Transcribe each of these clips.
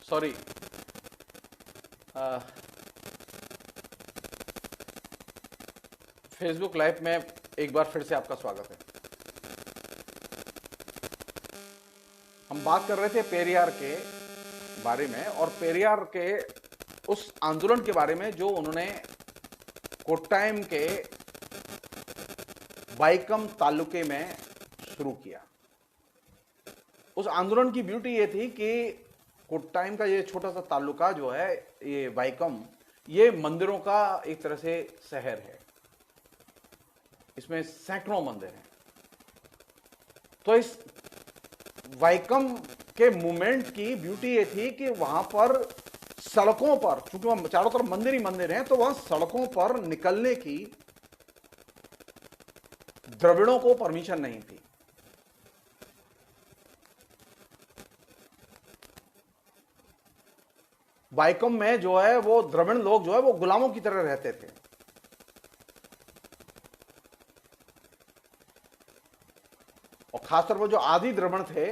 Sorry, Facebook live में एक बार फिर से आपका स्वागत है। हम बात कर रहे थे पेरियार के बारे में और पेरियार के उस आंदोलन के बारे में जो उन्होंने कोट्टायम के वाइकम तालुके में शुरू किया। उस आंदोलन की ब्यूटी ये थी कि कोट्टायम का ये छोटा सा तालुका जो है, ये वाइकम, ये मंदिरों का एक तरह से शहर है। इसमें सैकड़ों मंदिर हैं। तो इस वाइकम के मूवमेंट की ब्यूटी ये थी कि वहां पर सड़कों पर, चूंकि वहां चारों तरफ मंदिर ही मंदिर हैं, तो वहां सड़कों पर निकलने की द्रविड़ों को परमिशन नहीं थी। वाइकम में जो है वो द्रविड़ लोग जो है वो गुलामों की तरह रहते थे। और खासतौर पर जो आदि द्रविड़ थे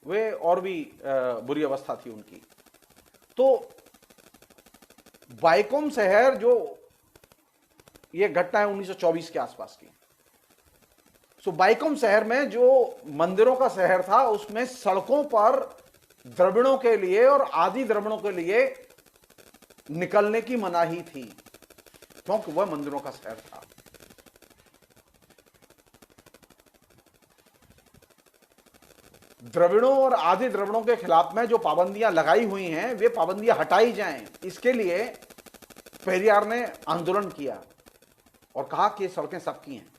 वे और भी बुरी अवस्था थी उनकी। तो वाइकम शहर जो, ये घटना है 1924 के आसपास की। सो वाइकम शहर में जो मंदिरों का शहर था, उसमें सड़कों पर द्रविड़ों के लिए और आदि द्रविड़ों के लिए निकलने की मनाही थी, क्योंकि वह मंदिरों का शहर था। द्रविड़ों और आदि द्रविड़ों के खिलाफ में जो पाबंदियां लगाई हुई हैं, वे पाबंदियां हटाई जाएं, इसके लिए पेरियार ने आंदोलन किया और कहा कि सड़कें सबकी हैं।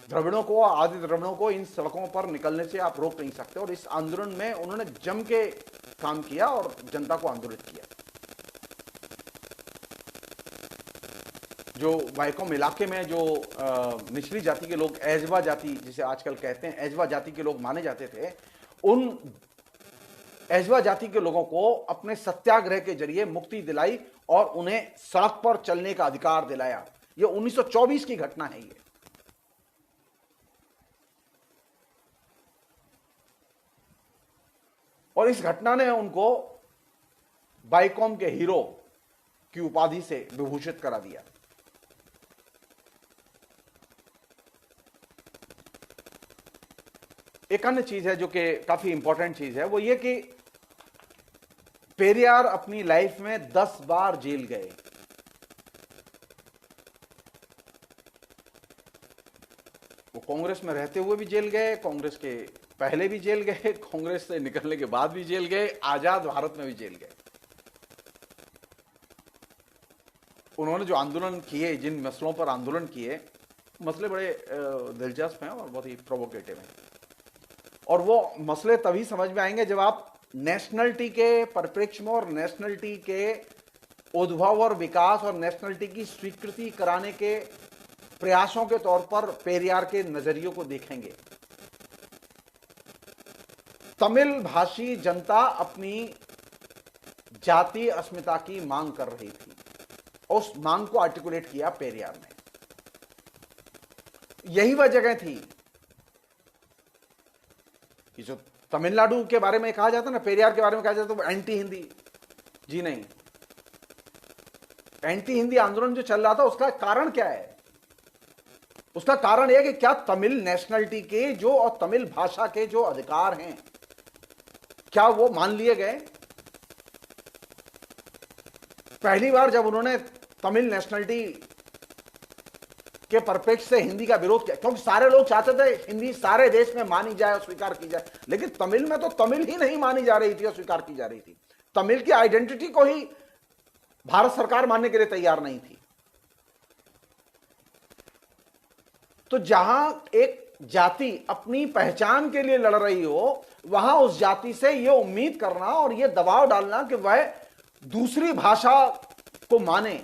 द्रविड़ों को, आदि द्रविड़ों को इन सड़कों पर निकलने से आप रोक नहीं सकते। और इस आंदोलन में उन्होंने जम के काम किया और जनता को आंदोलित किया। जो वाइकम इलाके में जो निचली जाति के लोग, एजवा जाति जिसे आजकल कहते हैं, एजवा जाति के लोग माने जाते थे, उन एजवा जाति के लोगों को अपने सत्याग्रह के जरिए मुक्ति दिलाई और उन्हें सड़क पर चलने का अधिकार दिलाया। यह 1924 की घटना है। ये और इस घटना ने उनको वाइकम के हीरो की उपाधि से विभूषित करा दिया। एक अन्य चीज है जो कि काफी इंपॉर्टेंट चीज है, वो ये कि पेरियार अपनी लाइफ में 10 बार जेल गए। वो कांग्रेस में रहते हुए भी जेल गए, कांग्रेस के पहले भी जेल गए, कांग्रेस से निकलने के बाद भी जेल गए, आजाद भारत में भी जेल गए। उन्होंने जो आंदोलन किए, जिन मसलों पर आंदोलन किए, मसले बड़े दिलचस्प हैं और बहुत ही प्रोवोकेटिव हैं। और वो मसले तभी समझ में आएंगे जब आप नेशनलिटी के परिप्रेक्ष्य में और नेशनलिटी के उद्भव और विकास और नेशनलिटी की स्वीकृति कराने के प्रयासों के तौर पर पेरियार के नजरियों को देखेंगे। तमिल भाषी जनता अपनी जातीय अस्मिता की मांग कर रही थी। उस मांग को आर्टिकुलेट किया पेरियार ने। यही वह जगह थी कि जो तमिलनाडु के बारे में कहा जाता है ना, पेरियार के बारे में कहा जाता है, वो एंटी हिंदी। जी नहीं, एंटी हिंदी आंदोलन जो चल रहा था, उसका कारण क्या है? उसका कारण यह कि क्या तमिल नेशनलिटी के जो और तमिल भाषा के जो अधिकार हैं, क्या वो मान लिए गए? पहली बार जब उन्होंने तमिल नेशनलिटी के परिप्रेक्ष्य से हिंदी का विरोध किया, क्योंकि सारे लोग चाहते थे हिंदी सारे देश में मानी जाए और स्वीकार की जाए, लेकिन तमिल में तो तमिल ही नहीं मानी जा रही थी और स्वीकार की जा रही थी। तमिल की आइडेंटिटी को ही भारत सरकार मानने के लिए तैयार नहीं थी। तो जहां एक जाति अपनी पहचान के लिए लड़ रही हो, वहां उस जाति से यह उम्मीद करना और यह दबाव डालना कि वह दूसरी भाषा को माने,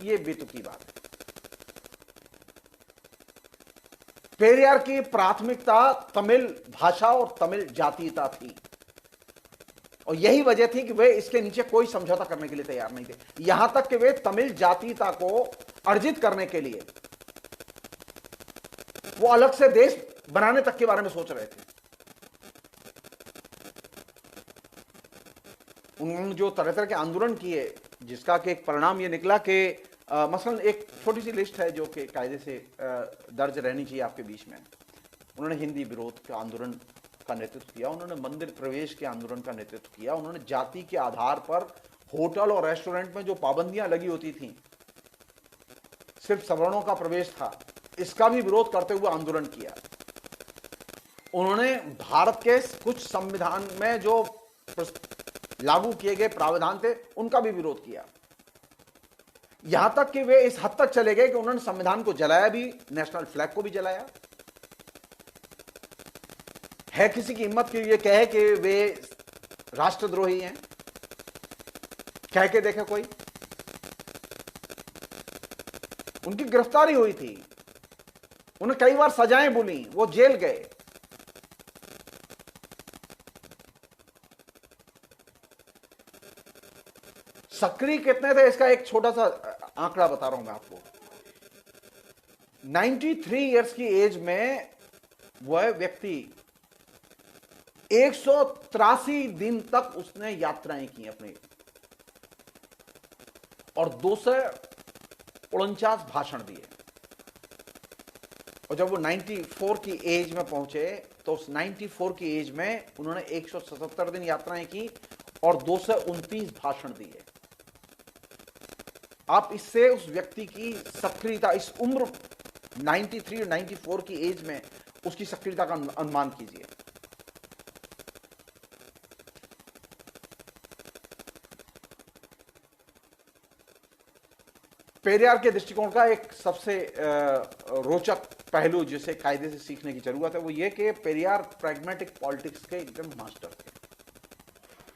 यह बेतुकी बात है। पेरियार की प्राथमिकता तमिल भाषा और तमिल जातीयता थी और यही वजह थी कि वे इसके नीचे कोई समझौता करने के लिए तैयार नहीं थे। यहां तक कि वे तमिल जातीयता को अर्जित करने के लिए वो अलग से देश बनाने तक के बारे में सोच रहे थे। उन्होंने जो तरह तरह के आंदोलन किए, जिसका कि एक परिणाम ये निकला कि मसलन एक छोटी सी लिस्ट है जो कि कायदे से दर्ज रहनी चाहिए आपके बीच में। उन्होंने हिंदी विरोध के आंदोलन का नेतृत्व किया, उन्होंने मंदिर प्रवेश के आंदोलन का नेतृत्व किया, उन्होंने जाति के आधार पर होटल और रेस्टोरेंट में जो पाबंदियां लगी होती थी, सिर्फ सवर्णों का प्रवेश था, इसका भी विरोध करते हुए आंदोलन किया। उन्होंने भारत के कुछ संविधान में जो लागू किए गए प्रावधान थे उनका भी विरोध किया। यहां तक कि वे इस हद तक चले गए कि उन्होंने संविधान को जलाया भी, नेशनल फ्लैग को भी जलाया। है किसी की हिम्मत कि ये कहे कि वे राष्ट्रद्रोही हैं? कह के देखे कोई? उनकी गिरफ्तारी हुई थी, उन्हें कई बार सजाएं बुली, वो जेल गए। सक्रिय कितने थे इसका एक छोटा सा आंकड़ा बता रहा हूं मैं आपको। 93 इयर्स की एज में वह व्यक्ति 183 दिन तक उसने यात्राएं की अपनी, और 249 भाषण दिए। और जब वो 94 की एज में पहुंचे तो उस 94 की एज में उन्होंने 177 दिन यात्राएं की और 229 भाषण दिए। आप इससे उस व्यक्ति की सक्रियता, इस उम्र 93 और 94 की एज में उसकी सक्रियता का अनुमान कीजिए। पेरियार के दृष्टिकोण का एक सबसे रोचक पहलू जिसे कायदे से सीखने की जरूरत है वो ये कि पेरियार प्रैग्मेटिक पॉलिटिक्स के एकदम मास्टर थे।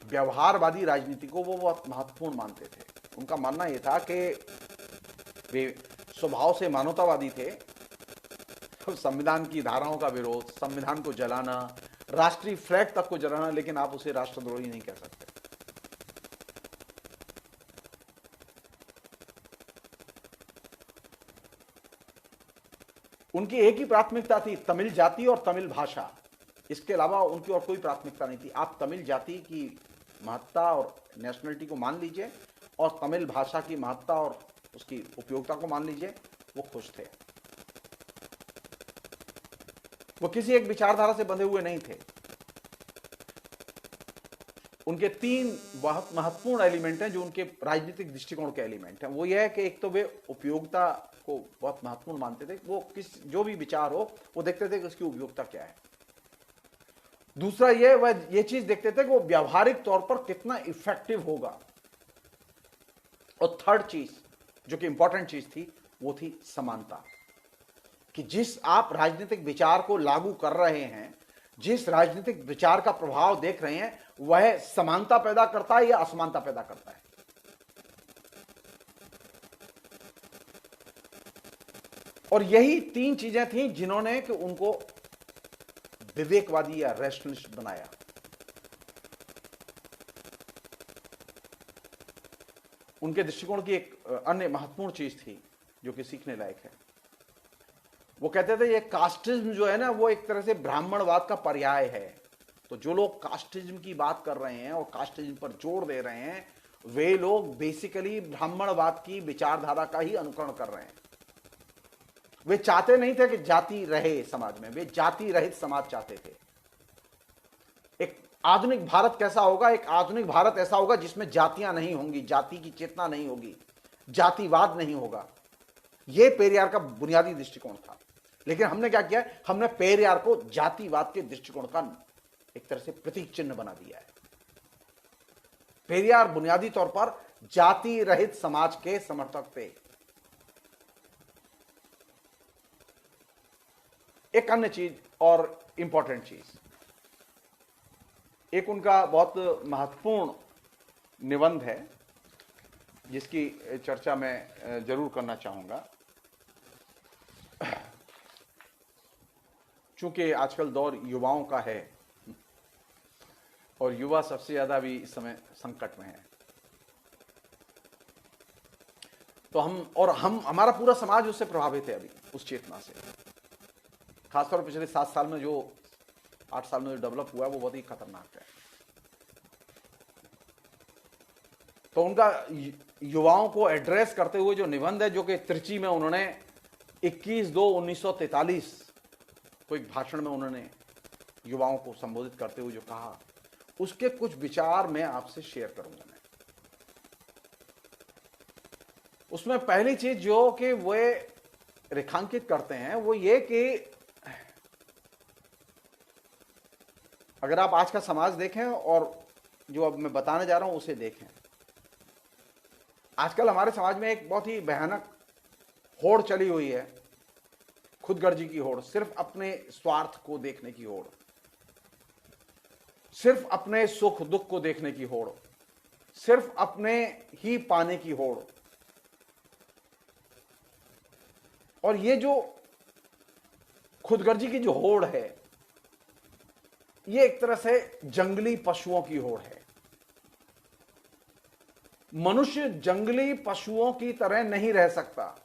व्यवहारवादी राजनीति को वो बहुत महत्वपूर्ण मानते थे। उनका मानना यह था कि वे स्वभाव से मानवतावादी थे। तो संविधान की धाराओं का विरोध, संविधान को जलाना, राष्ट्रीय फ्लैग तक को जलाना, लेकिन आप उसे राष्ट्रद्रोही नहीं कह सकते। उनकी एक ही प्राथमिकता थी, तमिल जाति और तमिल भाषा। इसके अलावा उनकी और कोई प्राथमिकता नहीं थी। आप तमिल जाति की महत्ता और नेशनलिटी को मान लीजिए और तमिल भाषा की महत्ता और उसकी उपयोगिता को मान लीजिए, वो खुश थे। वो किसी एक विचारधारा से बंधे हुए नहीं थे। उनके 3 बहुत महत्वपूर्ण एलिमेंट हैं जो उनके राजनीतिक दृष्टिकोण के एलिमेंट हैं। वो ये है कि एक तो वे उपयोगिता को बहुत महत्वपूर्ण मानते थे। वो जो भी विचार हो वो देखते थे कि उसकी उपयोगिता क्या है। दूसरा ये चीज देखते थे कि वो व्यावहारिक तौर पर कितना इफेक्टिव होगा। और थर्ड चीज जो कि इंपॉर्टेंट चीज थी वो थी समानता, कि जिस आप राजनीतिक विचार को लागू कर रहे हैं, जिस राजनीतिक विचार का प्रभाव देख रहे हैं, वह समानता पैदा करता है या असमानता पैदा करता है। और यही 3 चीजें थी जिन्होंने कि उनको विवेकवादी या रैशनलिस्ट बनाया। उनके दृष्टिकोण की एक अन्य महत्वपूर्ण चीज थी जो कि सीखने लायक है। वो कहते थे ये कास्टिज्म जो है ना, वो एक तरह से ब्राह्मणवाद का पर्याय है। तो जो लोग कास्टिज्म की बात कर रहे हैं और कास्टिज्म पर जोर दे रहे हैं, वे लोग बेसिकली ब्राह्मणवाद की विचारधारा का ही अनुकरण कर रहे हैं। वे चाहते नहीं थे कि जाति रहे समाज में, वे जाति रहित समाज चाहते थे। एक आधुनिक भारत कैसा होगा? एक आधुनिक भारत ऐसा होगा जिसमें जातियां नहीं होंगी, जाति की चेतना नहीं होगी, जातिवाद नहीं होगा। यह पेरियार का बुनियादी दृष्टिकोण था। लेकिन हमने क्या किया? हमने पेरियार को जातिवाद के दृष्टिकोण का एक तरह से प्रतीक चिन्ह बना दिया है। पेरियार बुनियादी तौर पर जाति रहित समाज के समर्थक थे। एक अन्य चीज और इंपॉर्टेंट चीज, एक उनका बहुत महत्वपूर्ण निबंध है जिसकी चर्चा मैं जरूर करना चाहूंगा। चूंकि आजकल दौर युवाओं का है और युवा सबसे ज्यादा भी इस समय संकट में है, तो हमारा पूरा समाज उससे प्रभावित है अभी, उस चेतना से। खासतौर पर पिछले 7 साल में जो 8 साल में जो डेवलप हुआ है वो बहुत ही खतरनाक है। तो उनका युवाओं को एड्रेस करते हुए जो निबंध है, जो कि त्रिची में उन्होंने 21/2/1943 को एक भाषण में उन्होंने युवाओं को संबोधित करते हुए जो कहा, उसके कुछ विचार मैं आपसे शेयर करूंगा। मैं उसमें पहली चीज जो कि वे रेखांकित करते हैं वो ये कि अगर आप आज का समाज देखें और जो अब मैं बताने जा रहा हूं उसे देखें, आजकल हमारे समाज में एक बहुत ही भयानक होड़ चली हुई है, खुदगर्जी की होड़, सिर्फ अपने स्वार्थ को देखने की होड़, सिर्फ अपने सुख दुख को देखने की होड़, सिर्फ अपने ही पाने की होड़। और ये जो खुदगर्जी की जो होड़ है, ये एक तरह से जंगली पशुओं की होड़ है। मनुष्य जंगली पशुओं की तरह नहीं रह सकता।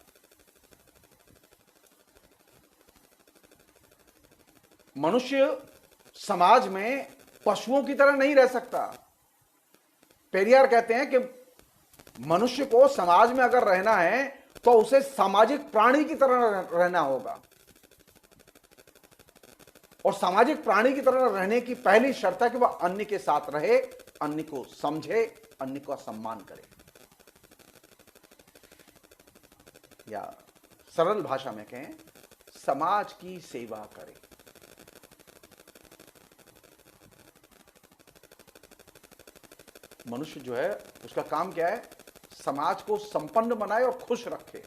मनुष्य समाज में पशुओं की तरह नहीं रह सकता। पेरियार कहते हैं कि मनुष्य को समाज में अगर रहना है तो उसे सामाजिक प्राणी की तरह रहना होगा, और सामाजिक प्राणी की तरह रहने की पहली शर्त है कि वह अन्य के साथ रहे, अन्य को समझे, अन्य का सम्मान करे, या सरल भाषा में कहें, समाज की सेवा करे। मनुष्य जो है उसका काम क्या है? समाज को संपन्न बनाए और खुश रखे।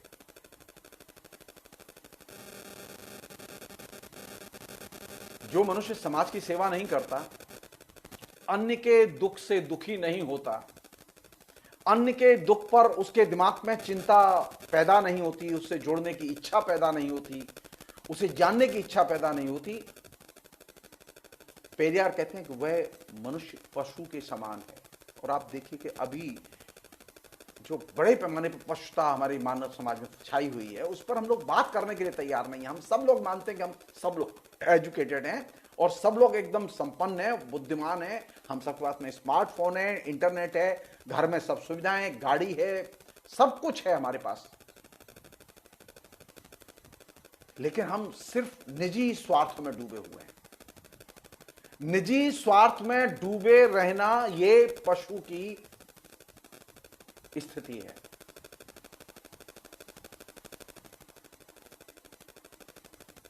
जो मनुष्य समाज की सेवा नहीं करता, अन्य के दुख से दुखी नहीं होता, अन्य के दुख पर उसके दिमाग में चिंता पैदा नहीं होती, उससे जुड़ने की इच्छा पैदा नहीं होती, उसे जानने की इच्छा पैदा नहीं होती, पेरियार कहते हैं कि वह मनुष्य पशु के समान है। और आप देखिए कि अभी जो बड़े पैमाने पर पशुता हमारे मानव समाज में छाई हुई है, उस पर हम लोग बात करने के लिए तैयार नहीं है। हम सब लोग मानते हैं कि हम सब लोग एजुकेटेड हैं और सब लोग एकदम संपन्न हैं, बुद्धिमान हैं, हम सबके पास में स्मार्टफोन है, इंटरनेट है, घर में सब सुविधाएं, गाड़ी है, सब कुछ है हमारे पास, लेकिन हम सिर्फ निजी स्वार्थ में डूबे हुए हैं। निजी स्वार्थ में डूबे रहना ये पशु की स्थिति है।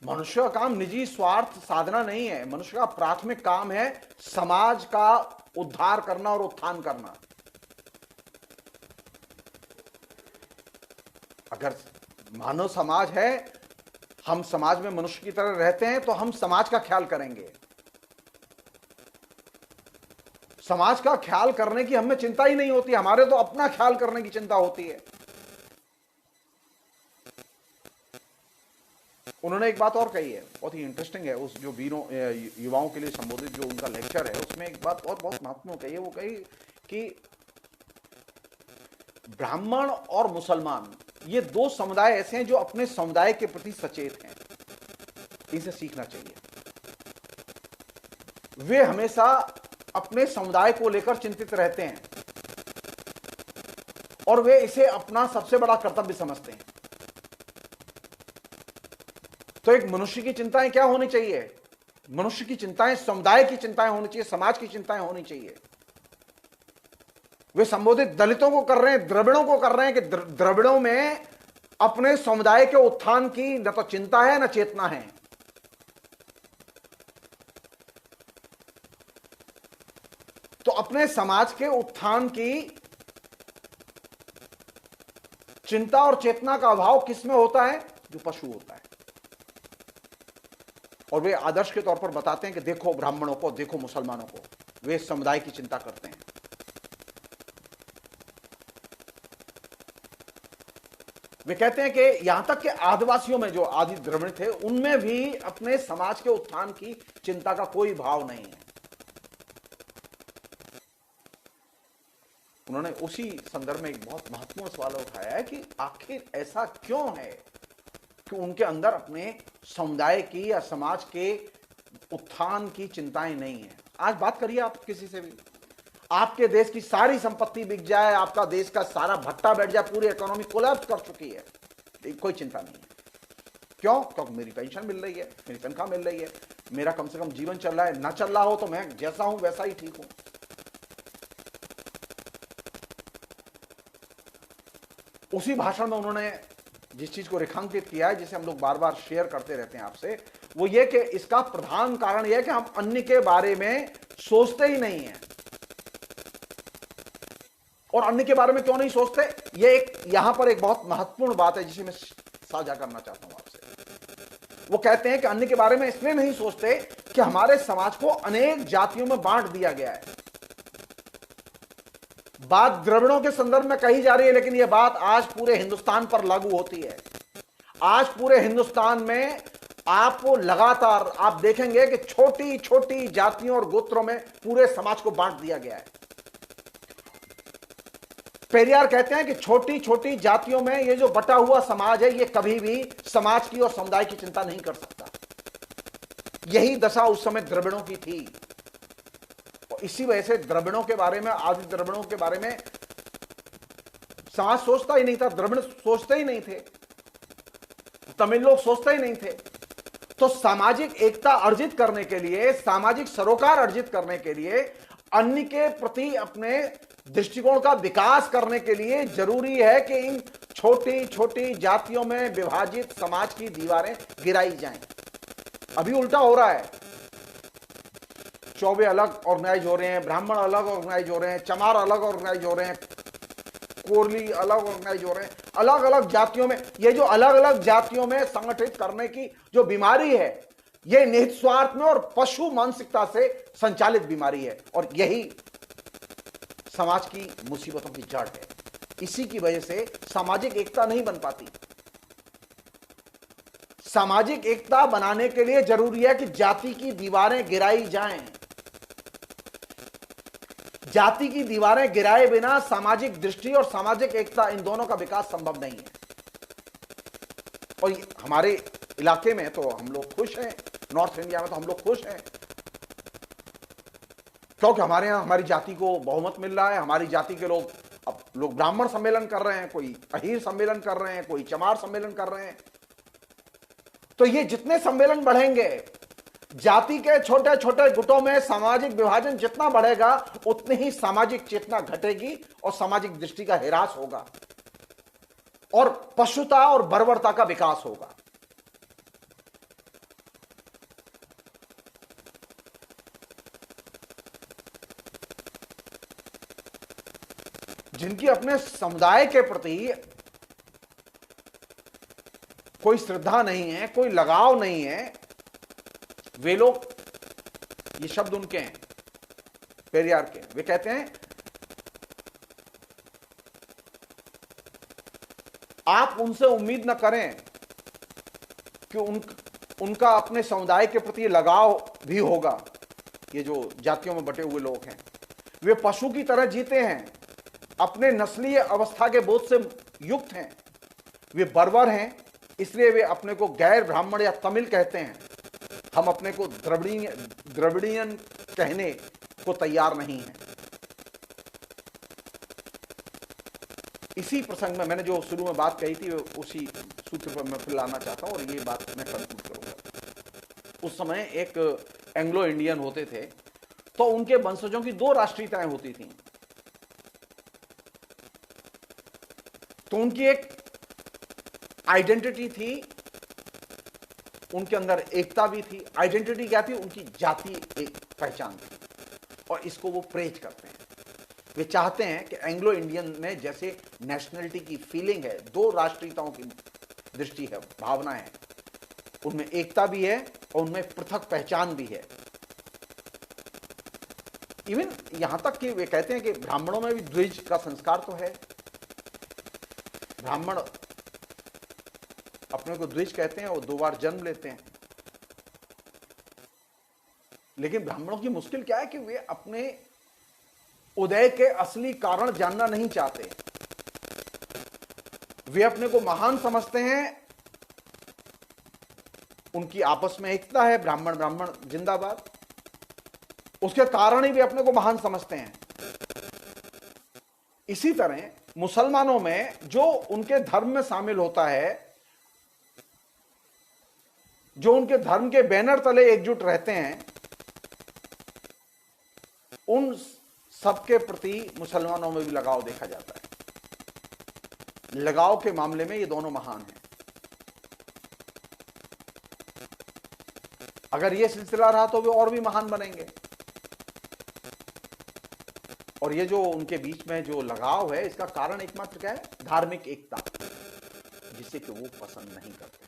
मनुष्य का काम निजी स्वार्थ साधना नहीं है। मनुष्य का प्राथमिक काम है समाज का उद्धार करना और उत्थान करना। अगर मानव समाज है, हम समाज में मनुष्य की तरह रहते हैं, तो हम समाज का ख्याल करेंगे। समाज का ख्याल करने की हमें चिंता ही नहीं होती, हमारे तो अपना ख्याल करने की चिंता होती है। उन्होंने एक बात और कही है, बहुत ही इंटरेस्टिंग है, उस जो वीरों युवाओं के लिए संबोधित जो उनका लेक्चर है, उसमें एक बात और बहुत महत्वपूर्ण कही है। वो कही कि ब्राह्मण और मुसलमान ये दो समुदाय ऐसे हैं जो अपने समुदाय के प्रति सचेत हैं, इनसे सीखना चाहिए। वे हमेशा अपने समुदाय को लेकर चिंतित रहते हैं और वे इसे अपना सबसे बड़ा कर्तव्य समझते हैं। तो एक मनुष्य की चिंताएं क्या होनी चाहिए? मनुष्य की चिंताएं समुदाय की चिंताएं होनी चाहिए, समाज की चिंताएं होनी चाहिए। वे संबोधित दलितों को कर रहे हैं, द्रविड़ों को कर रहे हैं कि द्रविड़ों में अपने समुदाय के उत्थान की न तो चिंता है न चेतना है। तो अपने समाज के उत्थान की चिंता और चेतना का अभाव किसमें होता है? जो पशु होता है। और वे आदर्श के तौर पर बताते हैं कि देखो ब्राह्मणों को, देखो मुसलमानों को, वे समुदाय की चिंता करते हैं। वे कहते हैं कि यहां तक कि आदिवासियों में जो आदि द्रविड़ थे, उनमें भी अपने समाज के उत्थान की चिंता का कोई भाव नहीं है। उन्होंने उसी संदर्भ में एक बहुत महत्वपूर्ण सवाल उठाया है कि आखिर ऐसा क्यों है कि उनके अंदर अपने समुदाय की या समाज के उत्थान की चिंताएं नहीं है। आज बात करिए आप किसी से भी, आपके देश की सारी संपत्ति बिक जाए, आपका देश का सारा भट्टा बैठ जाए, पूरी इकोनॉमी कोलैप्स कर चुकी है, कोई चिंता नहीं है। क्यों? क्योंकि मेरी पेंशन मिल रही है, मेरी तनख्वाह मिल रही है, मेरा कम से कम जीवन चल रहा है। ना चल रहा हो तो मैं जैसा हूं वैसा ही ठीक हूं। उसी भाषण में उन्होंने जिस चीज को रेखांकित किया है, जिसे हम लोग बार बार शेयर करते रहते हैं आपसे, वो ये कि इसका प्रधान कारण यह है कि हम अन्य के बारे में सोचते ही नहीं है। और अन्य के बारे में क्यों नहीं सोचते, ये यहां पर एक बहुत महत्वपूर्ण बात है जिसे मैं साझा करना चाहता हूं आपसे। वो कहते हैं कि अन्य के बारे में इसलिए नहीं सोचते कि हमारे समाज को अनेक जातियों में बांट दिया गया है। बात द्रविड़ों के संदर्भ में कही जा रही है, लेकिन यह बात आज पूरे हिंदुस्तान पर लागू होती है। आज पूरे हिंदुस्तान में आपको लगातार आप देखेंगे कि छोटी छोटी जातियों और गोत्रों में पूरे समाज को बांट दिया गया है। पेरियार कहते हैं कि छोटी छोटी जातियों में यह जो बटा हुआ समाज है, यह कभी भी समाज की और समुदाय की चिंता नहीं कर सकता। यही दशा उस समय द्रविड़ों की थी। और इसी वजह से द्रविड़ों के बारे में, आदि द्रविड़ों के बारे में समाज सोचता ही नहीं था, द्रविड़ सोचते ही नहीं थे, तमिल लोग सोचते ही नहीं थे। तो सामाजिक एकता अर्जित करने के लिए, सामाजिक सरोकार अर्जित करने के लिए, अन्य के प्रति अपने दृष्टिकोण का विकास करने के लिए जरूरी है कि इन छोटी छोटी जातियों में विभाजित समाज की दीवारें गिराई जाएं। अभी उल्टा हो रहा है। चौबे अलग ऑर्गेनाइज हो रहे हैं, ब्राह्मण अलग ऑर्गेनाइज हो रहे हैं, चमार अलग ऑर्गेनाइज हो रहे हैं, कोरली अलग ऑर्गेनाइज हो रहे हैं। अलग अलग जातियों में, ये जो अलग अलग जातियों में संगठित करने की जो बीमारी है, ये निहित स्वार्थ में और पशु मानसिकता से संचालित बीमारी है। और यही समाज की मुसीबतों की जड़ है। इसी की वजह से सामाजिक एकता नहीं बन पाती। सामाजिक एकता बनाने के लिए जरूरी है कि जाति की दीवारें गिराई जाएं। जाति की दीवारें गिराए बिना सामाजिक दृष्टि और सामाजिक एकता, इन दोनों का विकास संभव नहीं है। और हमारे इलाके में तो हम लोग खुश हैं, नॉर्थ इंडिया में तो हम लोग खुश हैं, क्योंकि हमारे यहां हमारी जाति को बहुमत मिल रहा है। हमारी जाति के लोग, अब लोग ब्राह्मण सम्मेलन कर रहे हैं, कोई अहीर सम्मेलन कर रहे हैं, कोई चमार सम्मेलन कर रहे हैं। तो ये जितने सम्मेलन बढ़ेंगे, जाति के छोटे छोटे गुटों में सामाजिक विभाजन जितना बढ़ेगा, उतनी ही सामाजिक चेतना घटेगी और सामाजिक दृष्टि का ह्रास होगा और पशुता और बर्बरता का विकास होगा। जिनकी अपने समुदाय के प्रति कोई श्रद्धा नहीं है, कोई लगाव नहीं है, वे लोग, ये शब्द उनके हैं, पेरियार के, वे कहते हैं आप उनसे उम्मीद न करें कि उनका अपने समुदाय के प्रति लगाव भी होगा। ये जो जातियों में बटे हुए लोग हैं, वे पशु की तरह जीते हैं, अपने नस्लीय अवस्था के बोध से युक्त हैं, वे बर्बर हैं, इसलिए वे अपने को गैर ब्राह्मण या तमिल कहते हैं। हम अपने को द्रविड़ियन कहने को तैयार नहीं हैं। इसी प्रसंग में मैंने जो शुरू में बात कही थी, उसी सूत्र पर मैं फिर लाना चाहता हूं और ये बात मैं कंक्लूड करूंगा। उस समय एक एंग्लो इंडियन होते थे, तो उनके वंशजों की दो राष्ट्रीयताएं होती थी। तो उनकी एक आइडेंटिटी थी, उनके अंदर एकता भी थी। आइडेंटिटी क्या थी? उनकी जाति एक पहचान थी, और इसको वो प्रेज करते हैं। वे चाहते हैं कि एंग्लो इंडियन में जैसे नेशनलिटी की फीलिंग है, दो राष्ट्रीयताओं की दृष्टि है, भावना है, उनमें एकता भी है और उनमें पृथक पहचान भी है। इवन यहां तक कि वे कहते हैं कि ब्राह्मणों में भी द्विज का संस्कार तो है। ब्राह्मण अपने को द्विज कहते हैं और दो बार जन्म लेते हैं। लेकिन ब्राह्मणों की मुश्किल क्या है कि वे अपने उदय के असली कारण जानना नहीं चाहते। वे अपने को महान समझते हैं, उनकी आपस में एकता है, ब्राह्मण ब्राह्मण जिंदाबाद, उसके कारण ही वे अपने को महान समझते हैं। इसी तरह मुसलमानों में जो उनके धर्म में शामिल होता है, जो उनके धर्म के बैनर तले एकजुट रहते हैं, उन सबके प्रति मुसलमानों में भी लगाव देखा जाता है। लगाव के मामले में ये दोनों महान हैं। अगर ये सिलसिला रहा तो वे और भी महान बनेंगे। और ये जो उनके बीच में जो लगाव है, इसका कारण एकमात्र क्या है? धार्मिक एकता, जिसे कि वो पसंद नहीं करते।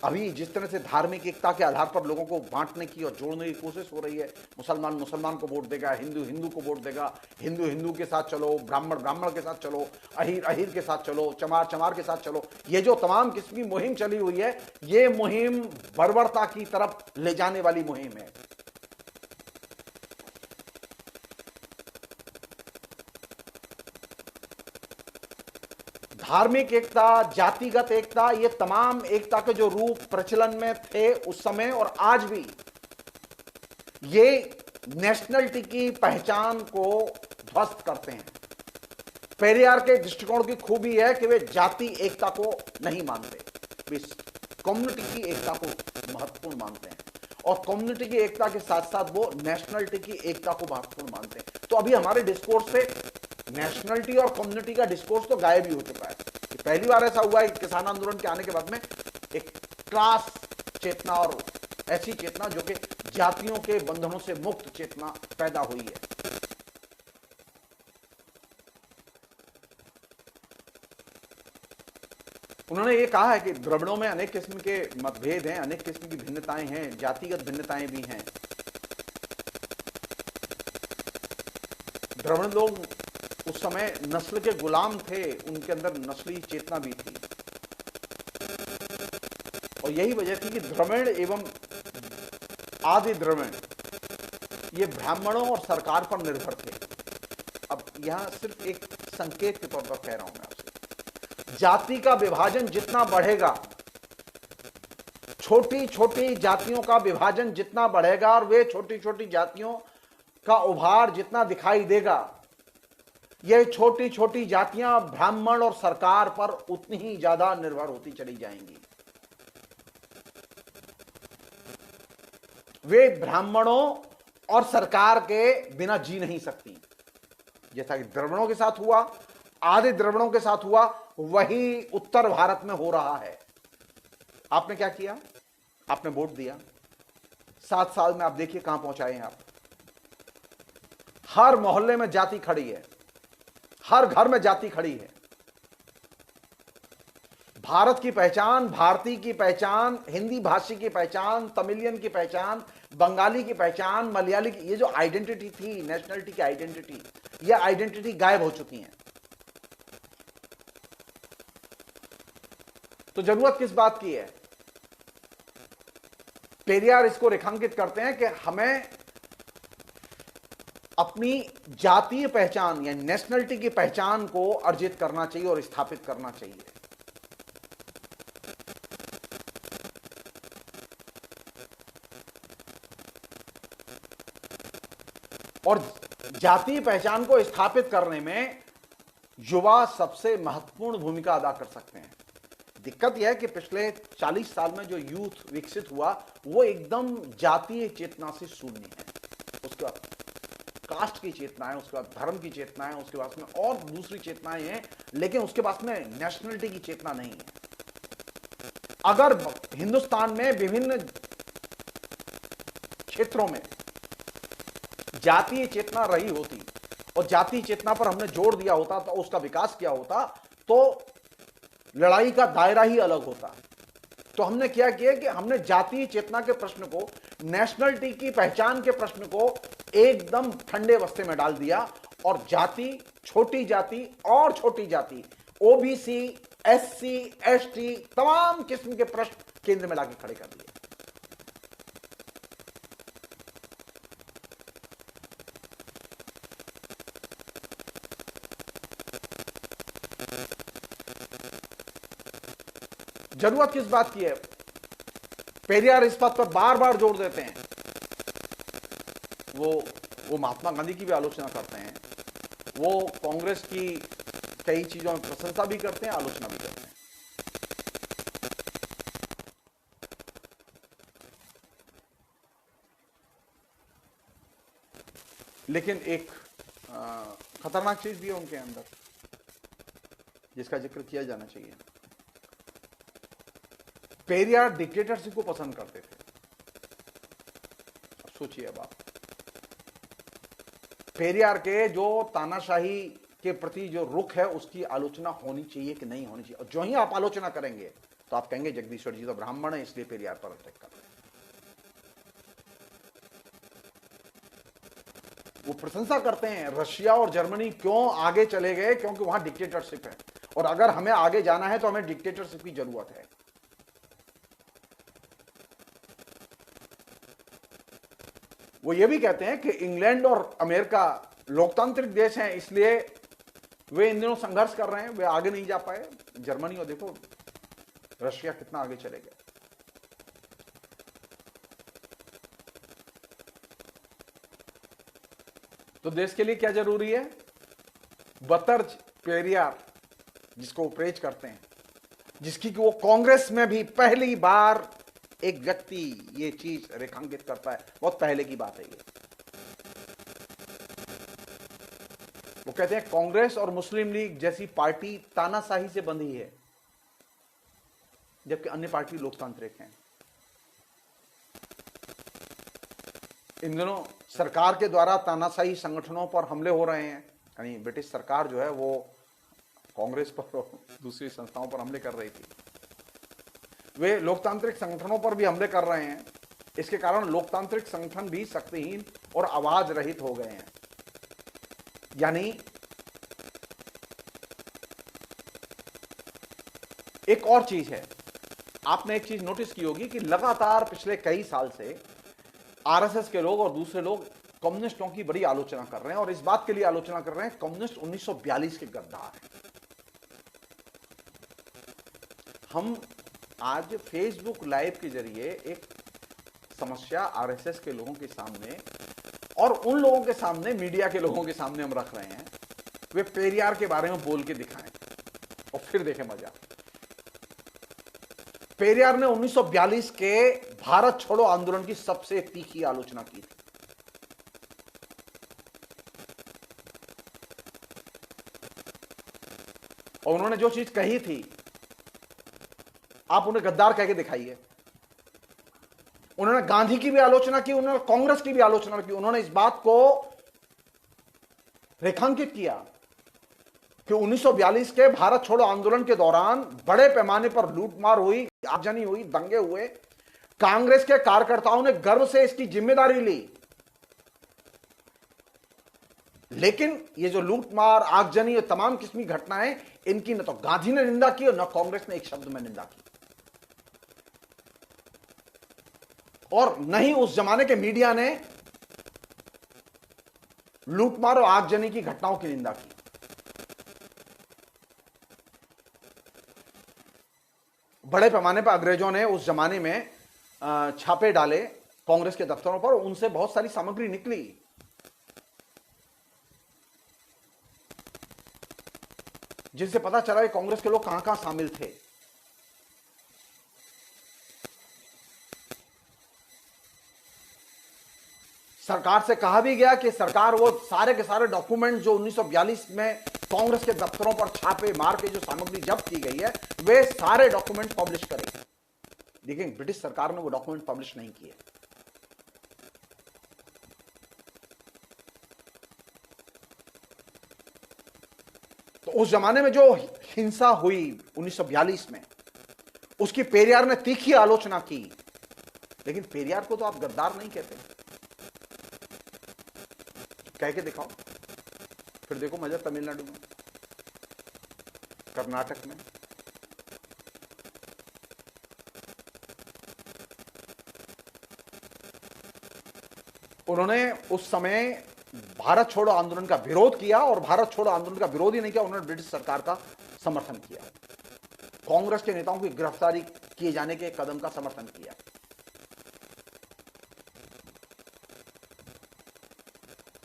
अभी जिस तरह से धार्मिक एकता के आधार पर लोगों को बांटने की और जोड़ने की कोशिश हो रही है, मुसलमान मुसलमान को वोट देगा, हिंदू हिंदू को वोट देगा, हिंदू हिंदू के साथ चलो, ब्राह्मण ब्राह्मण के साथ चलो, अहीर अहीर के साथ चलो, चमार चमार के साथ चलो, ये जो तमाम किस्म की मुहिम चली हुई है, ये मुहिम बर्बरता की तरफ ले जाने वाली मुहिम है। धार्मिक एकता, जातिगत एकता, ये तमाम एकता के जो रूप प्रचलन में थे उस समय और आज भी, ये नेशनलिटी की पहचान को ध्वस्त करते हैं। पेरियार के दृष्टिकोण की खूबी है कि वे जाति एकता को नहीं मानते, वे कम्युनिटी की एकता को महत्वपूर्ण मानते हैं, और कम्युनिटी की एकता के साथ साथ वो नेशनलिटी की एकता को महत्वपूर्ण मानते हैं। तो अभी हमारे डिस्कोर्स से नेशनलिटी और कम्युनिटी का डिस्कोर्स तो गायब ही हो चुका है। पहली बार ऐसा हुआ है किसान आंदोलन के आने के बाद में एक क्लास चेतना और ऐसी चेतना जो कि जातियों के बंधनों से मुक्त चेतना पैदा हुई है। उन्होंने ये कहा है कि द्रविड़ों में अनेक किस्म के मतभेद हैं, अनेक किस्म की भिन्नताएं हैं, जातिगत भिन्नताएं भी हैं। द्रविड़ लोग उस समय नस्ल के गुलाम थे, उनके अंदर नस्ली चेतना भी थी, और यही वजह थी कि द्रविड़ एवं आदि द्रविड़ ये ब्राह्मणों और सरकार पर निर्भर थे। अब यहां सिर्फ एक संकेत के तौर पर कह रहा हूं मैं आपसे, जाति का विभाजन जितना बढ़ेगा, छोटी छोटी जातियों का विभाजन जितना बढ़ेगा और वे छोटी छोटी जातियों का उभार जितना दिखाई देगा, ये छोटी छोटी जातियां ब्राह्मण और सरकार पर उतनी ही ज्यादा निर्भर होती चली जाएंगी। वे ब्राह्मणों और सरकार के बिना जी नहीं सकती। जैसा कि द्रविड़ों के साथ हुआ, आदि द्रविड़ों के साथ हुआ, वही उत्तर भारत में हो रहा है। आपने क्या किया? आपने वोट दिया। 7 साल में आप देखिए कहां पहुंचाए हैं आप। हर मोहल्ले में जाति खड़ी है, हर घर में जाति खड़ी है। भारत की पहचान, भारतीय की पहचान, हिंदी भाषी की पहचान, तमिलियन की पहचान, बंगाली की पहचान, मलयाली की, ये जो आइडेंटिटी थी, नेशनलिटी की आइडेंटिटी, ये आइडेंटिटी गायब हो चुकी है। तो जरूरत किस बात की है? पेरियार इसको रेखांकित करते हैं कि हमें अपनी जातीय पहचान या नेशनलिटी की पहचान को अर्जित करना चाहिए और स्थापित करना चाहिए। और जातीय पहचान को स्थापित करने में युवा सबसे महत्वपूर्ण भूमिका अदा कर सकते हैं। दिक्कत यह है कि पिछले 40 साल में जो यूथ विकसित हुआ वो एकदम जातीय चेतना से शून्य है। उसके बाद कास्ट की चेतना है, उसके बाद धर्म की चेतना है, उसके बाद में और दूसरी चेतनाएं हैं, लेकिन उसके पास में नेशनलिटी की चेतना नहीं है। अगर हिंदुस्तान में विभिन्न क्षेत्रों में जातीय चेतना रही होती और जातीय चेतना पर हमने जोर दिया होता, तो उसका विकास किया होता, तो लड़ाई का दायरा ही अलग होता। तो हमने क्या किया कि हमने जातीय चेतना के प्रश्न को, नेशनलिटी की पहचान के प्रश्न को एकदम ठंडे बस्ते में डाल दिया और जाति, छोटी जाति और छोटी जाति, ओबीसी, एससी, एसटी, तमाम किस्म के प्रश्न केंद्र में लाके खड़े कर दिए। जरूरत किस बात की है? पेरियार इस बात पर बार बार जोर देते हैं। वो महात्मा गांधी की भी आलोचना करते हैं वो कांग्रेस की कई चीजों में प्रशंसा भी करते हैं, आलोचना भी करते हैं। लेकिन एक खतरनाक चीज भी है उनके अंदर जिसका जिक्र किया जाना चाहिए। पेरियार डिक्टेटरशिप को पसंद करते थे। अब सोचिए, अब आप पेरियार के जो तानाशाही के प्रति जो रुख है उसकी आलोचना होनी चाहिए कि नहीं होनी चाहिए। और जो ही आप आलोचना करेंगे तो आप कहेंगे जगदीश्वर जी तो ब्राह्मण है इसलिए पेरियार पर अटैक कर रहे हैं। वो प्रशंसा करते हैं रशिया और जर्मनी क्यों आगे चले गए, क्योंकि वहां डिक्टेटरशिप है और अगर हमें आगे जाना है तो हमें डिक्टेटरशिप की जरूरत है। वो ये भी कहते हैं कि इंग्लैंड और अमेरिका लोकतांत्रिक देश हैं इसलिए वे इन दिनों संघर्ष कर रहे हैं, वे आगे नहीं जा पाए। जर्मनी और देखो रशिया कितना आगे चले गए। तो देश के लिए क्या जरूरी है? बतर्ज पेरियार जिसको वो प्रेज करते हैं, जिसकी कि वो कांग्रेस में भी पहली बार एक व्यक्ति ये चीज रेखांकित करता है। बहुत पहले की बात है ये। वो कहते हैं कांग्रेस और मुस्लिम लीग जैसी पार्टी तानाशाही से बंधी है जबकि अन्य पार्टी लोकतांत्रिक हैं। इन दिनों सरकार के द्वारा तानाशाही संगठनों पर हमले हो रहे हैं, यानी ब्रिटिश सरकार जो है वो कांग्रेस पर दूसरी संस्थाओं पर हमले कर रही थी। वे लोकतांत्रिक संगठनों पर भी हमले कर रहे हैं। इसके कारण लोकतांत्रिक संगठन भी शक्तिहीन और आवाज रहित हो गए हैं। यानी एक और चीज है, आपने एक चीज नोटिस की होगी कि लगातार पिछले कई साल से आरएसएस के लोग और दूसरे लोग कम्युनिस्टों की बड़ी आलोचना कर रहे हैं और इस बात के लिए आलोचना कर रहे हैं कम्युनिस्ट 1942 के गद्दार हैं। हम आज फेसबुक लाइव के जरिए एक समस्या आरएसएस के लोगों के सामने और उन लोगों के सामने, मीडिया के लोगों के सामने हम रख रहे हैं। वे पेरियार के बारे में बोल के दिखाएं और फिर देखें मजा। पेरियार ने 1942 के भारत छोड़ो आंदोलन की सबसे तीखी आलोचना की थी। और उन्होंने जो चीज कही थी आप उन्हें गद्दार कह के दिखाइए। उन्होंने गांधी की भी आलोचना की, उन्होंने कांग्रेस की भी आलोचना की। उन्होंने इस बात को रेखांकित किया कि 1942 के भारत छोड़ो आंदोलन के दौरान बड़े पैमाने पर लूटमार हुई, आगजनी हुई, दंगे हुए। कांग्रेस के कार्यकर्ताओं ने गर्व से इसकी जिम्मेदारी ली। लेकिन ये जो लूटमार, आगजनी और तमाम किस्म की घटनाएं, इनकी न तो गांधी ने निंदा की और न कांग्रेस ने एक शब्द में निंदा की। और न ही उस जमाने के मीडिया ने लूटमार और आगजनी की घटनाओं की निंदा की। बड़े पैमाने पर अंग्रेजों ने उस जमाने में छापे डाले कांग्रेस के दफ्तरों पर, उनसे बहुत सारी सामग्री निकली। जिससे पता चला कि कांग्रेस के लोग कहां कहां शामिल थे। सरकार से कहा भी गया कि सरकार वो सारे के सारे डॉक्यूमेंट जो 1942 में कांग्रेस के दफ्तरों पर छापे मार के जो सामग्री जब्त की गई है वे सारे डॉक्यूमेंट पब्लिश करें। लेकिन ब्रिटिश सरकार ने वो डॉक्यूमेंट पब्लिश नहीं किए। तो उस जमाने में जो हिंसा हुई 1942 में, उसकी पेरियार ने तीखी आलोचना की। लेकिन पेरियार को तो आप गद्दार नहीं कहते। कह के दिखाओ, फिर देखो मजा तमिलनाडु में, कर्नाटक में। उन्होंने उस समय भारत छोड़ो आंदोलन का विरोध किया और भारत छोड़ो आंदोलन का विरोध ही नहीं किया, उन्होंने ब्रिटिश सरकार का समर्थन किया। कांग्रेस के नेताओं की गिरफ्तारी किए जाने के कदम का समर्थन किया।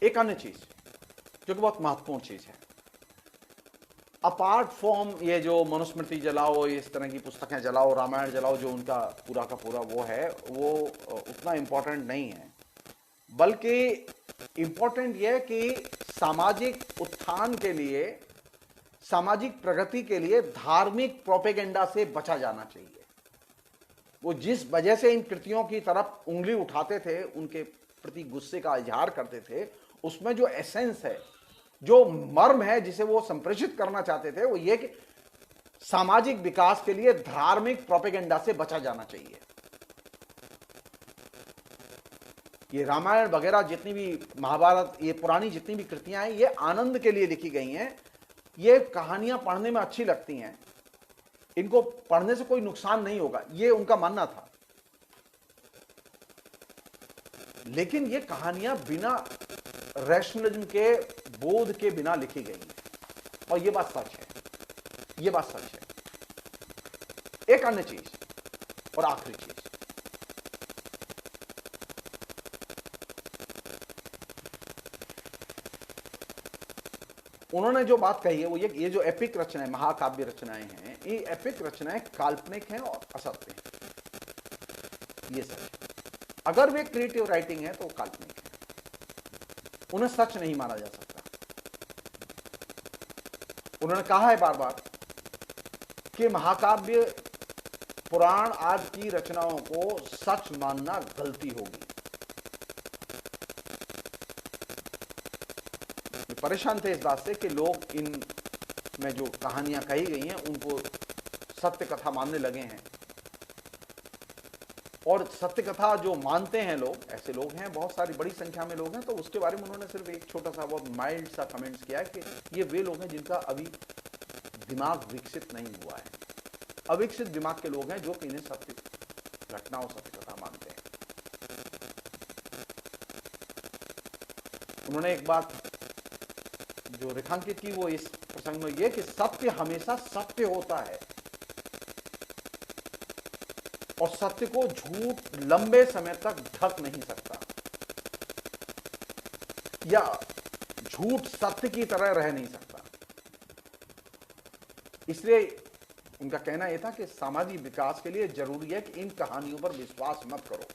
एक अन्य चीज, जो कि बहुत महत्वपूर्ण चीज है। अपार्ट फ्रॉम ये जो मनुस्मृति जलाओ, इस तरह की पुस्तकें जलाओ, रामायण जलाओ, जो उनका पूरा का पूरा वो है, वो उतना इंपॉर्टेंट नहीं है। बल्कि इंपॉर्टेंट यह है कि सामाजिक उत्थान के लिए, सामाजिक प्रगति के लिए धार्मिक प्रोपेगेंडा से बचा जाना चाहिए। वो जिस वजह से इन कृतियों की तरफ उंगली उठाते थे, उनके प्रति गुस्से का इजहार करते थे, उसमें जो एसेंस है, जो मर्म है, जिसे वो संप्रेषित करना चाहते थे, वो ये कि सामाजिक विकास के लिए धार्मिक प्रोपेगेंडा से बचा जाना चाहिए। ये रामायण वगैरह जितनी भी, महाभारत, ये पुरानी जितनी भी कृतियां हैं, ये आनंद के लिए लिखी गई हैं। ये कहानियां पढ़ने में अच्छी लगती हैं, इनको पढ़ने से कोई नुकसान नहीं होगा, ये उनका मानना था। लेकिन ये कहानियां बिना रैशनलिज्म के, बोध के बिना लिखी गई हैं, और ये बात सच है, ये बात सच है। एक अन्य चीज और आखिरी चीज, उन्होंने जो बात कही है वो ये जो एपिक रचनाएं, महाकाव्य रचनाएं हैं, ये एपिक रचनाएं काल्पनिक हैं और असत्य हैं, ये सच। अगर वे क्रिएटिव राइटिंग है तो काल्पनिक है, उन्हें सच नहीं माना जा सकता। उन्होंने कहा है बार बार कि महाकाव्य, पुराण आदि की रचनाओं को सच मानना गलती होगी। परेशान थे इस बात से कि लोग इन में जो कहानियां कही गई हैं उनको सत्य कथा मानने लगे हैं, और सत्य कथा जो मानते हैं लोग, ऐसे लोग हैं, बहुत सारी बड़ी संख्या में लोग हैं। तो उसके बारे में उन्होंने सिर्फ एक छोटा सा, बहुत माइल्ड सा कमेंट्स किया है कि ये वे लोग हैं जिनका अभी दिमाग विकसित नहीं हुआ है। अविकसित दिमाग के लोग हैं जो कि इन्हें सत्य घटनाओं, सत्य कथा मानते हैं। उन्होंने एक बात जो रेखांकित की वो इस प्रसंग में यह कि सत्य हमेशा सत्य होता है, और सत्य को झूठ लंबे समय तक ढक नहीं सकता, या झूठ सत्य की तरह रह नहीं सकता। इसलिए उनका कहना यह था कि सामाजिक विकास के लिए जरूरी है कि इन कहानियों पर विश्वास मत करो,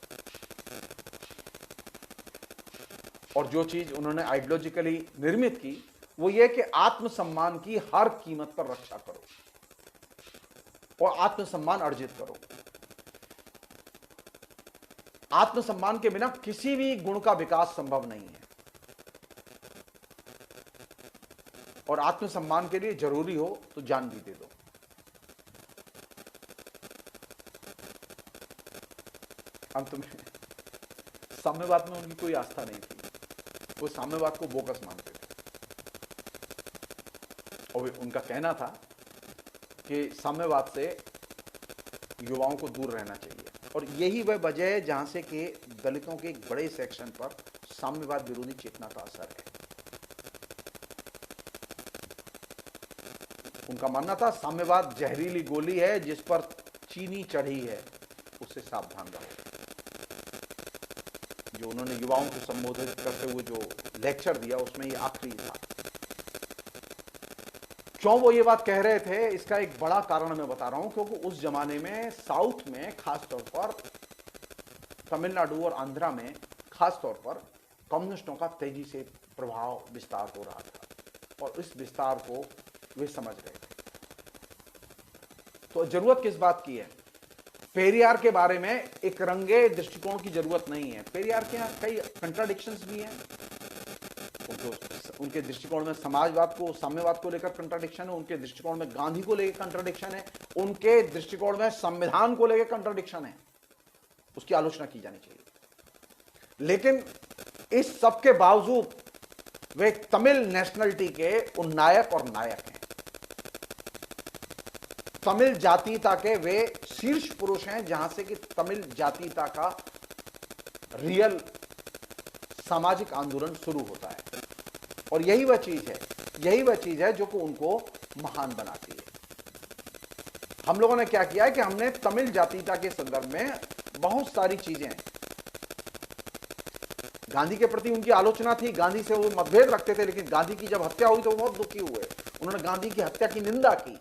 और जो चीज उन्होंने आइडियोलॉजिकली निर्मित की वो ये कि आत्मसम्मान की हर कीमत पर रक्षा करो और आत्मसम्मान अर्जित करो। आत्मसम्मान के बिना किसी भी गुण का विकास संभव नहीं है, और आत्मसम्मान के लिए जरूरी हो तो जान भी दे दो। अंत में साम्यवाद में उनकी कोई आस्था नहीं थी, वो साम्यवाद को बोगस मानते थे, और उनका कहना था कि साम्यवाद से युवाओं को दूर रहना चाहिए, और यही वह वजह है जहां से कि दलितों के एक बड़े सेक्शन पर साम्यवाद विरोधी चेतना का असर है। उनका मानना था साम्यवाद जहरीली गोली है जिस पर चीनी चढ़ी है, उससे सावधान रहो। जो उन्होंने युवाओं को संबोधित करते हुए जो लेक्चर दिया उसमें ये आखिरी था। क्यों वो ये बात कह रहे थे, इसका एक बड़ा कारण मैं बता रहा हूं, क्योंकि उस जमाने में साउथ में, खासतौर पर तमिलनाडु और आंध्रा में खासतौर पर कम्युनिस्टों का तेजी से प्रभाव विस्तार हो रहा था, और इस विस्तार को वे समझ रहे थे। तो जरूरत किस बात की है? पेरियार के बारे में एक रंगे दृष्टिकोण की जरूरत नहीं है। पेरियार के यहां कई कंट्राडिक्शंस भी हैं। उनके दृष्टिकोण में समाजवाद को, साम्यवाद को लेकर कंट्राडिक्शन है, उनके दृष्टिकोण में गांधी को लेकर कंट्राडिक्शन है, उनके दृष्टिकोण में संविधान को लेकर कंट्राडिक्शन है। उसकी आलोचना की जानी चाहिए। लेकिन इस सब के बावजूद वे तमिल नेशनलिटी के उन नायक और नायक हैं। तमिल जातीयता के वे शीर्ष पुरुष हैं, जहां से कि तमिल जातीयता का रियल सामाजिक आंदोलन शुरू होता है, और यही वह चीज है जो कि उनको महान बनाती है। हम लोगों ने क्या किया है कि हमने तमिल जातीयता के संदर्भ में बहुत सारी चीजें गांधी के प्रति उनकी आलोचना थी, गांधी से वो मतभेद रखते थे, लेकिन गांधी की जब हत्या हुई तो वो बहुत दुखी हुए। उन्होंने गांधी की हत्या की निंदा की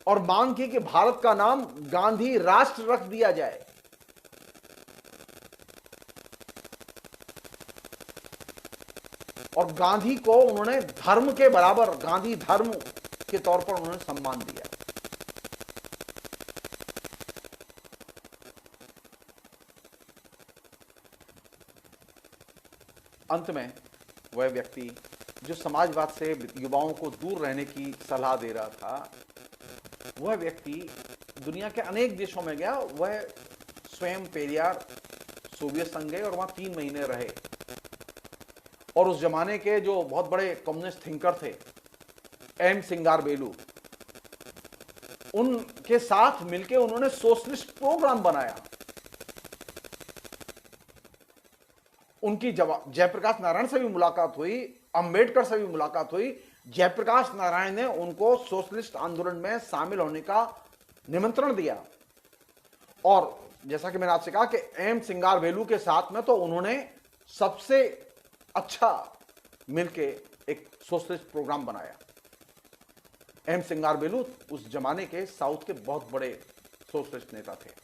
और मांग की कि भारत का नाम गांधी राष्ट्र रख दिया जाए। और गांधी को उन्होंने धर्म के बराबर, गांधी धर्म के तौर पर उन्होंने सम्मान दिया। अंत में वह व्यक्ति जो समाजवाद से युवाओं को दूर रहने की सलाह दे रहा था, वह व्यक्ति दुनिया के अनेक देशों में गया। वह स्वयं पेरियार सोवियत संघ गए और वहां 3 महीने रहे और उस जमाने के जो बहुत बड़े कम्युनिस्ट थिंकर थे, एम सिंगारबेलू, उनके साथ मिलकर उन्होंने सोशलिस्ट प्रोग्राम बनाया। उनकी जयप्रकाश नारायण से भी मुलाकात हुई, अंबेडकर से भी मुलाकात हुई। जयप्रकाश नारायण ने उनको सोशलिस्ट आंदोलन में शामिल होने का निमंत्रण दिया और जैसा कि मैंने आपसे कहा कि एम सिंगारबेलू के साथ में तो उन्होंने सबसे अच्छा मिलके एक सोशलिस्ट प्रोग्राम बनाया। एम सिंगारबेलू उस जमाने के साउथ के बहुत बड़े सोशलिस्ट नेता थे।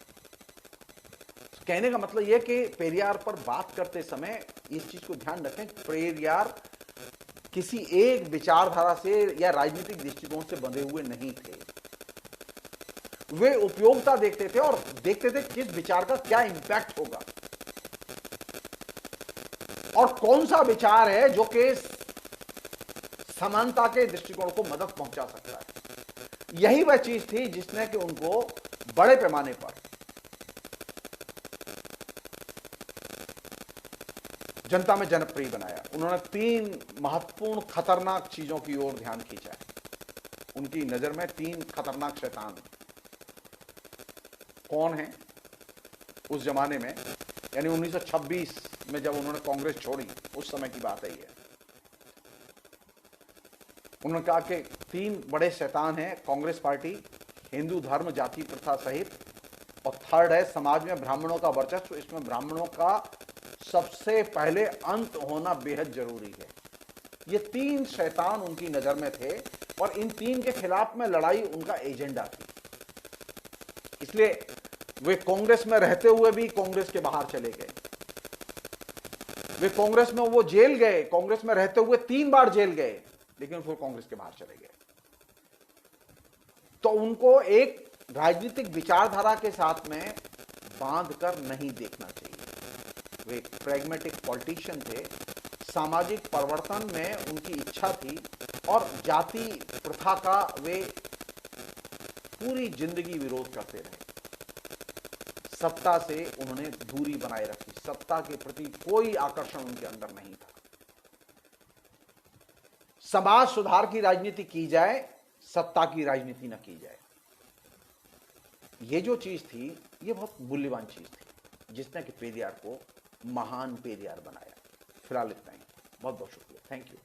कहने का मतलब यह कि पेरियार पर बात करते समय इस चीज को ध्यान रखें, पेरियार किसी एक विचारधारा से या राजनीतिक दृष्टिकोण से बंधे हुए नहीं थे। वे उपयोगिता देखते थे और देखते थे किस विचार का क्या इंपैक्ट होगा और कौन सा विचार है जो कि समानता के दृष्टिकोण को मदद पहुंचा सकता है। यही वह चीज थी जिसने कि उनको बड़े पैमाने पर जनता में जनप्रिय बनाया। उन्होंने 3 महत्वपूर्ण खतरनाक चीजों की ओर ध्यान खींचा है। उनकी नजर में 3 खतरनाक शैतान कौन है उस जमाने में, यानी 1926 में जब उन्होंने कांग्रेस छोड़ी, उस समय की बात है ये। उन्होंने कहा कि 3 बड़े शैतान हैं, कांग्रेस पार्टी, हिंदू धर्म जाति प्रथा सहित, और थर्ड है समाज में ब्राह्मणों का वर्चस्व। इसमें ब्राह्मणों का सबसे पहले अंत होना बेहद जरूरी है। ये 3 शैतान उनकी नजर में थे और इन 3 के खिलाफ में लड़ाई उनका एजेंडा थी। इसलिए वे कांग्रेस में रहते हुए भी कांग्रेस के बाहर चले गए। वे कांग्रेस में वो जेल गए, कांग्रेस में रहते हुए 3 बार जेल गए, लेकिन फिर कांग्रेस के बाहर चले गए। तो उनको एक राजनीतिक विचारधारा के साथ में बांध कर नहीं देखना चाहिए। वे एक प्रैग्मेटिक पॉलिटिशियन थे। सामाजिक परिवर्तन में उनकी इच्छा थी और जाति प्रथा का वे पूरी जिंदगी विरोध करते रहे। सत्ता से उन्होंने दूरी बनाए रखी, सत्ता के प्रति कोई आकर्षण उनके अंदर नहीं था। समाज सुधार की राजनीति की जाए, सत्ता की राजनीति न की जाए। ये जो चीज थी, ये बहुत मूल्यवान चीज थी जिसने कि पेरियार को महान पेरियार बनाया। फिलहाल इतना ही। बहुत बहुत शुक्रिया। Thank you.